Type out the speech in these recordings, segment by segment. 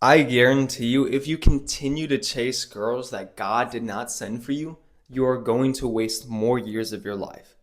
I guarantee you, if you continue to chase girls that God did not send for you, you are going to waste more years of your life.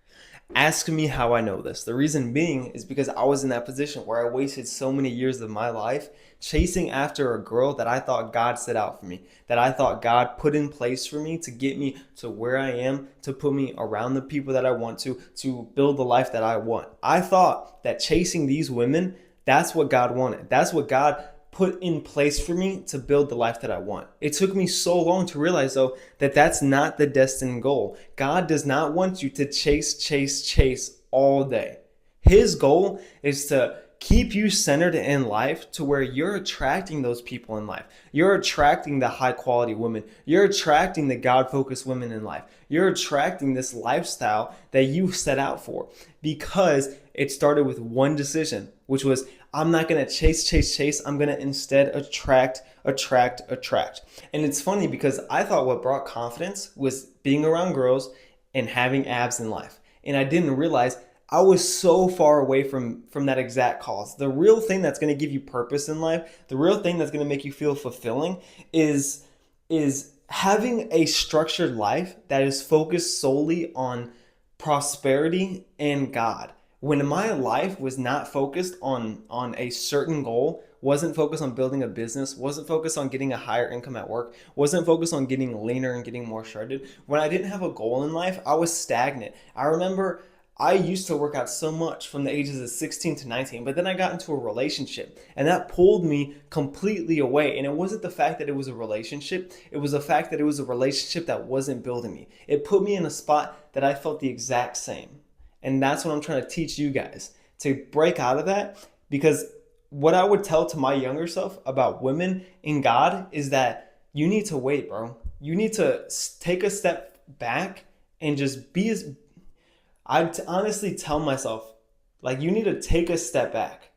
Ask me how I know this. The reason being is because I was in that position where I wasted so many years of my life chasing after a girl that I thought God set out for me, that I thought God put in place for me to get me to where I am, to put me around the people that I want to build the life that I want. I thought that chasing these women, that's what God wanted. That's what God put in place for me to build the life that I want. It took me so long to realize, though, that that's not the destined goal. God does not want you to chase all day. His goal is to keep you centered in life to where you're attracting those people in life. You're attracting the high quality women. You're attracting the God focused women in life. You're attracting this lifestyle that you set out for because it started with one decision, which was I'm not going to chase. I'm going to instead attract. And it's funny because I thought what brought confidence was being around girls and having abs in life. And I didn't realize I was so far away from that exact cause. The real thing that's going to give you purpose in life, the real thing that's going to make you feel fulfilling is having a structured life that is focused solely on prosperity and God. When my life was not focused on a certain goal, wasn't focused on building a business, wasn't focused on getting a higher income at work, wasn't focused on getting leaner and getting more shredded. When I didn't have a goal in life, I was stagnant. I remember I used to work out so much from the ages of 16 to 19, but then I got into a relationship and that pulled me completely away. And it wasn't the fact that it was a relationship, it was the fact that it was a relationship that wasn't building me. It put me in a spot that I felt the exact same. And that's what I'm trying to teach you guys to break out of that, because what I would tell to my younger self about women in God is that you need to wait, bro. You need to take a step back and just be as I'd honestly tell myself, like, you need to take a step back.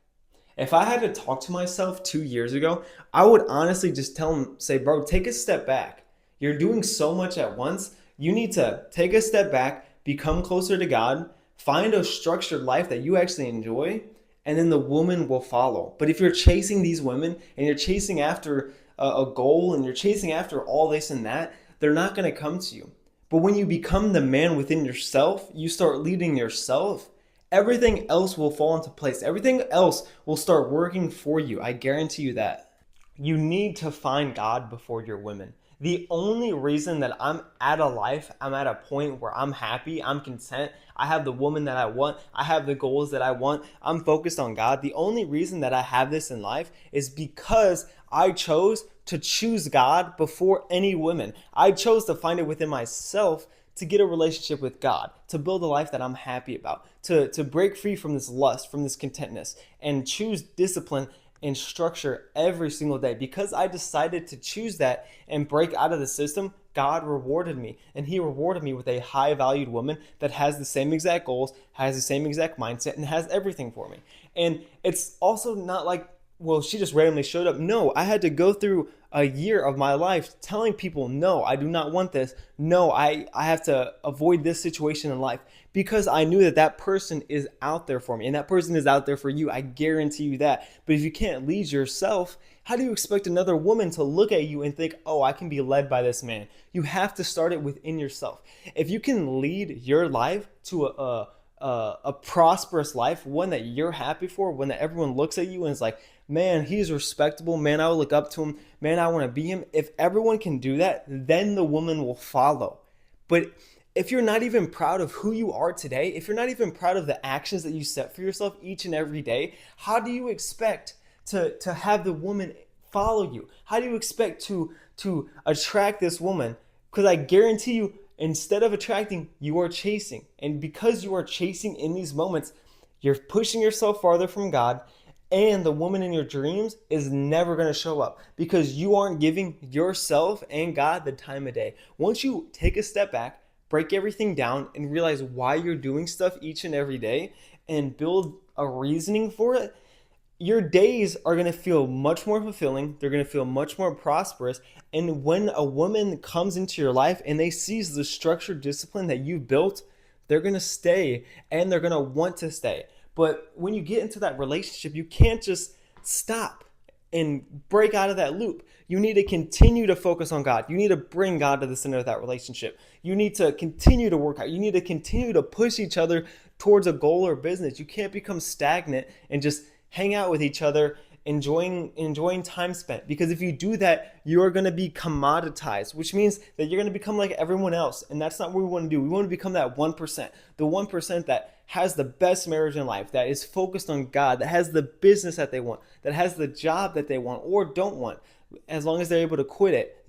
If I had to talk to myself 2 years ago, I would honestly just tell him, say, bro, take a step back. You're doing so much at once. You need to take a step back, become closer to God, find a structured life that you actually enjoy, and then the woman will follow. But if you're chasing these women and you're chasing after a goal and you're chasing after all this and that, they're not going to come to you. But when you become the man within yourself, you start leading yourself, everything else will fall into place. Everything else will start working for you. I guarantee you that. You need to find God before your women. The only reason that I'm at a life, I'm at a point where I'm happy, I'm content, I have the woman that I want, I have the goals that I want, I'm focused on God. The only reason that I have this in life is because I chose to choose God before any women. I chose to find it within myself to get a relationship with God, to build a life that I'm happy about, to break free from this lust, from this contentness, and choose discipline and structure every single day. Because I decided to choose that and break out of the system, God rewarded me. And He rewarded me with a high valued woman that has the same exact goals, has the same exact mindset, and has everything for me. And it's also not like, well, she just randomly showed up. No, I had to go through a year of my life telling people, no, I do not want this. No, I have to avoid this situation in life, because I knew that that person is out there for me and that person is out there for you. I guarantee you that. But if you can't lead yourself, how do you expect another woman to look at you and think, oh, I can be led by this man? You have to start it within yourself. If you can lead your life to a prosperous life, one that you're happy for, one that everyone looks at you and is like, man, he's respectable, man, I will look up to him, man, I want to be him. If everyone can do that, then the woman will follow. But if you're not even proud of who you are today, if you're not even proud of the actions that you set for yourself each and every day, how do you expect to have the woman follow you? How do you expect to attract this woman? Because I guarantee you, instead of attracting, you are chasing. And because you are chasing in these moments, you're pushing yourself farther from God, and the woman in your dreams is never going to show up because you aren't giving yourself and God the time of day. Once you take a step back, break everything down, and realize why you're doing stuff each and every day and build a reasoning for it, your days are going to feel much more fulfilling. They're going to feel much more prosperous. And when a woman comes into your life and they see the structured discipline that you've built, they're going to stay and they're going to want to stay. But when you get into that relationship, you can't just stop. and break out of that loop. You need to continue to focus on God. You need to bring God to the center of that relationship. You need to continue to work out. You need to continue to push each other towards a goal or business. You can't become stagnant and just hang out with each other enjoying time spent, because if you do that, you're going to be commoditized, which means that you're going to become like everyone else, and that's not what we want to do. We want to become that 1%, the 1% that has the best marriage in life, that is focused on God, that has the business that they want, that has the job that they want or don't want, as long as they're able to quit it.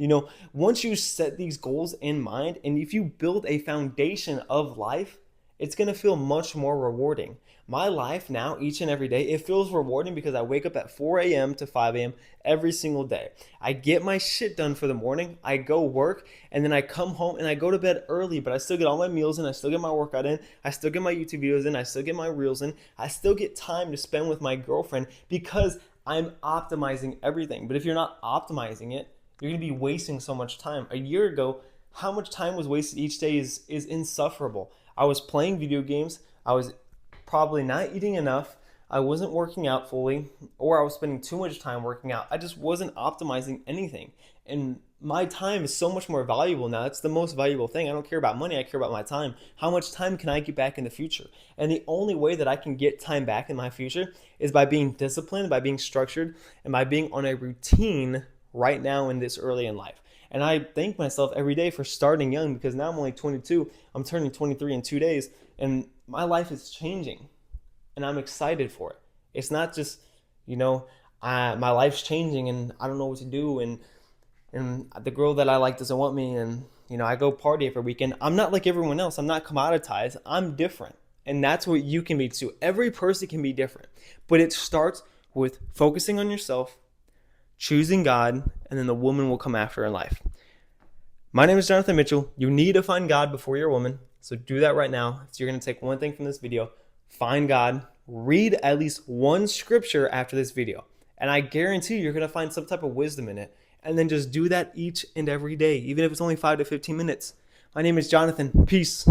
Once you set these goals in mind, and if you build a foundation of life, it's going to feel much more rewarding. My life now, each and every day, it feels rewarding because I wake up at 4 a.m. to 5 a.m. every single day. I get my shit done for the morning. I go work, and then I come home and I go to bed early, but I still get all my meals in. I still get my workout in. I still get my YouTube videos in. I still get my reels in. I still get time to spend with my girlfriend because I'm optimizing everything. But if you're not optimizing it, you're going to be wasting so much time. A year ago, how much time was wasted each day is insufferable. I was playing video games. I was probably not eating enough. I wasn't working out fully, or I was spending too much time working out. I just wasn't optimizing anything. And my time is so much more valuable now. It's the most valuable thing. I don't care about money. I care about my time. How much time can I get back in the future? And the only way that I can get time back in my future is by being disciplined, by being structured, and by being on a routine right now in this early in life. And I thank myself every day for starting young, because now I'm only 22. I'm turning 23 in 2 days, and my life is changing, and I'm excited for it. It's not just, my life's changing and I don't know what to do, and the girl that I like doesn't want me, and I go party every weekend. I'm not like everyone else. I'm not commoditized. I'm different, and that's what you can be too. Every person can be different, but it starts with focusing on yourself, choosing God, and then the woman will come after in life. My name is Jonathan Mitchell. You need to find God before you're a woman. So do that right now. So you're going to take one thing from this video, find God, read at least one scripture after this video. And I guarantee you're going to find some type of wisdom in it. And then just do that each and every day, even if it's only 5 to 15 minutes. My name is Jonathan. Peace.